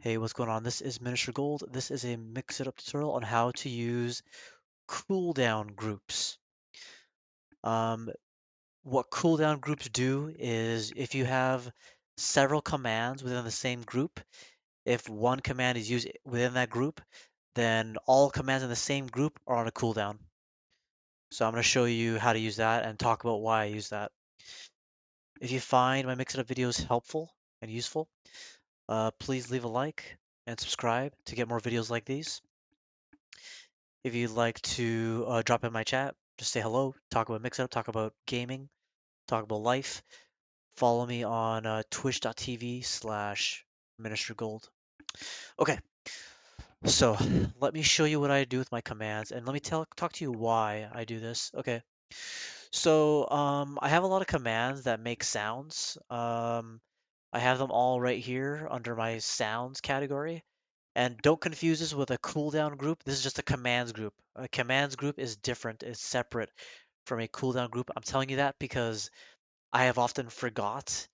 Hey, what's going on? This is Minister Gold. This is a MixItUp tutorial on how to use cooldown groups. Um, what cooldown groups do is if you have several commands within the same group, if one command is used within that group, then all commands in the same group are on a cooldown. So I'm going to show you how to use that and talk about why I use that. If you find my MixItUp videos helpful and useful, please leave a like and subscribe to get more videos like these. If you'd like to drop in my chat, just say hello, talk about MixUp, talk about gaming, talk about life. Follow me on twitch.tv/ministergold. Okay, so let me show you what I do with my commands, and let me talk to you why I do this. Okay, so I have a lot of commands that make sounds. I have them all right here under my sounds category. And don't confuse this with a cooldown group. This is just a commands group. A commands group is different. It's separate from a cooldown group. I'm telling you that because I have often forgot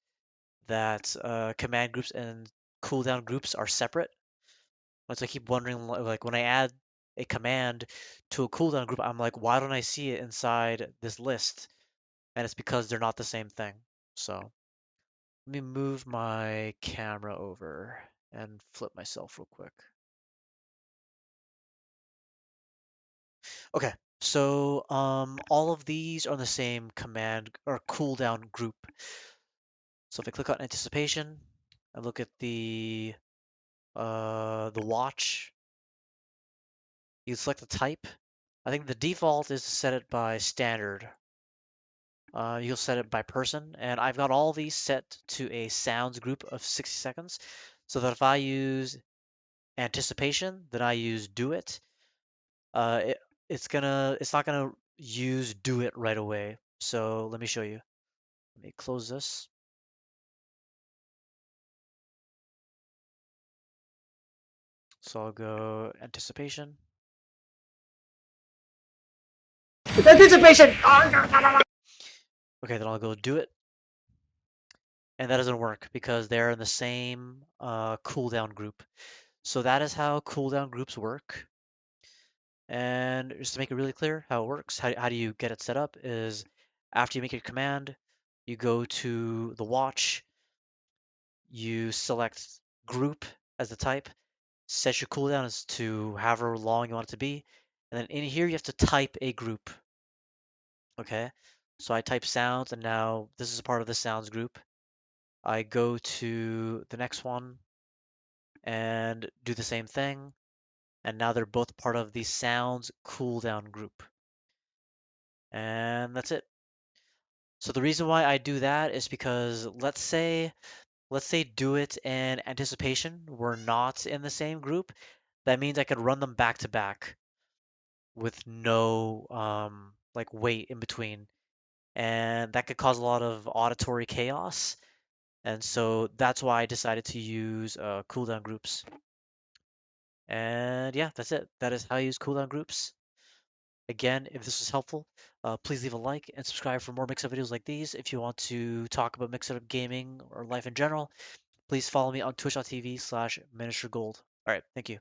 that command groups and cooldown groups are separate. So I keep wondering, like when I add a command to a cooldown group, I'm like, why don't I see it inside this list? And it's because they're not the same thing. So let me move my camera over and flip myself real quick. Okay, so all of these are the same command or cooldown group. So if I click on anticipation, I look at the watch. You select the type. I think the default is to set it by standard. You'll set it by person, and I've got all these set to a sounds group of 60 seconds, so that if I use anticipation, then I use do it. Uh, it it's not gonna use do it right away. So let me show you. Let me close this. So I'll go anticipation. Anticipation! Okay, then I'll go do it. And that doesn't work because they're in the same cooldown group. So that is how cooldown groups work. And just to make it really clear how it works, how do you get it set up is after you make your command, you go to the watch, you select group as the type, set your cooldown as to however long you want it to be, and then in here you have to type a group. Okay, so I type sounds, and now this is a part of the sounds group. I go to the next one and do the same thing, and now they're both part of the sounds cooldown group. And that's it. So the reason why I do that is because let's say do it and anticipation were not in the same group. That means I could run them back to back with no like wait in between, and that could cause a lot of auditory chaos. And so that's why I decided to use cooldown groups. And yeah, that's it. That is how I use cooldown groups. Again, if this was helpful, please leave a like and subscribe for more mix-up videos like these. If you want to talk about mix-up gaming or life in general, please follow me on twitch.tv/ministergold. All right, thank you.